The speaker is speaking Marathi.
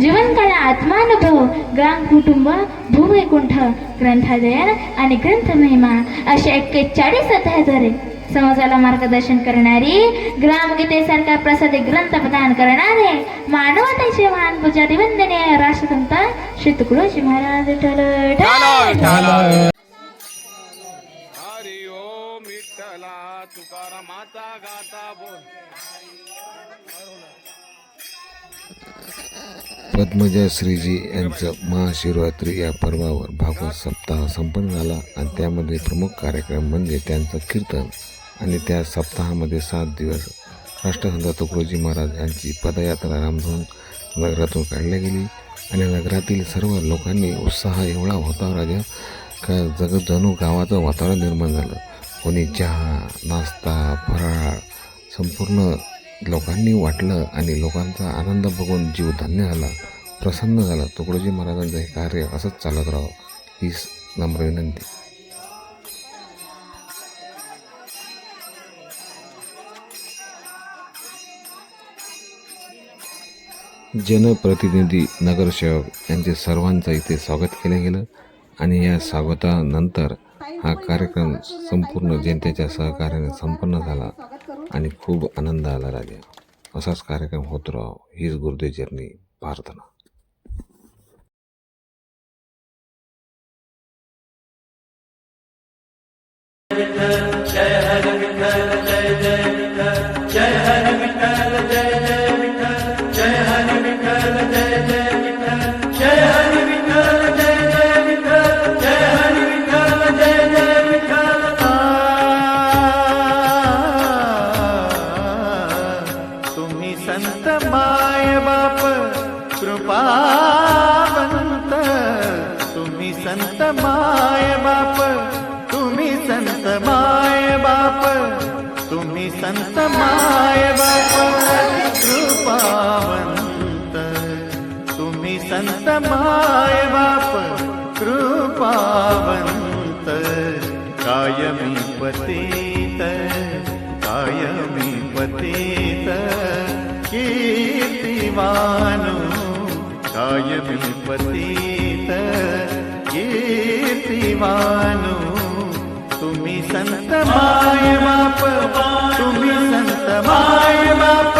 जीवनकला आत्मानुभव ग्राम कुटुंब भूवैकुंठ ग्रंथालय आणि ग्रंथ महिमा असे 41 अध्याय समाजाला मार्गदर्शन करणारी ग्रामगीतेसारखा प्रसादी ग्रंथ प्रदान करणारे मानवतेचे महान पुजारी वंदनीय राष्ट्रसंत श्री तुकडोजी महाराज विठ्ठल हरि ओम विठ्ठला तुकारामाचा गाता बोल. पद्मजा श्रीजी यांचं महाशिवरात्री या पर्वावर भागवत सप्ताह संपन्न झाला आणि त्यामध्ये प्रमुख कार्यक्रम म्हणजे त्यांचं कीर्तन आणि त्या सप्ताहामध्ये 7 दिवस राष्ट्रसंत तुकडोजी महाराज यांची पदयात्रा रामधून नगरातून काढली गेली आणि नगरातील सर्व लोकांनी उत्साह एवढा होता राजा का जणू गावाचं वातावरण निर्माण झालं. कोणी चहा नाश्ता फराळ संपूर्ण लोकांनी वाटलं आणि लोकांचा आनंद बघून जीव धन्य झाला, प्रसन्न झाला. तुकडोजी महाराजांचं हे कार्य असंच चालत राहावं ही नम्र विनंती. जनप्रतिनिधी नगरसेवक यांचे सर्वांचं इथे स्वागत केलं गेलं आणि या स्वागतानंतर हा कार्यक्रम संपूर्ण जनतेच्या सहकार्याने संपन्न झाला आणि खूप आनंद आला राजा. असाच कार्यक्रम होत राहावा हीच गुरुदेवचरणी प्रार्थना. जय हरि विठ्ठल जय जय विठ्ठल जय हरि विठ्ठल जय जय विठ्ठल जय हरि विठ्ठल जय जय विठ्ठल जय हरि विठ्ठल जय जय विठ्ठल जय हरि विठ्ठल जय जय विठ्ठल. तुम्ही संत माय बाप कृपावंत, तुम्ही संत माय बाप, तुम्ही संत माय बाप, तुम्ही संत माय बाप कृपावंत, तुम्ही संत माय बाप कृपावंत. कायमी पतित कायमी पतित कीर्तिवानो, कायमी पतित कीर्तिवानो. तुम्ही संत माय बाप, तुम्ही संत माय बाप.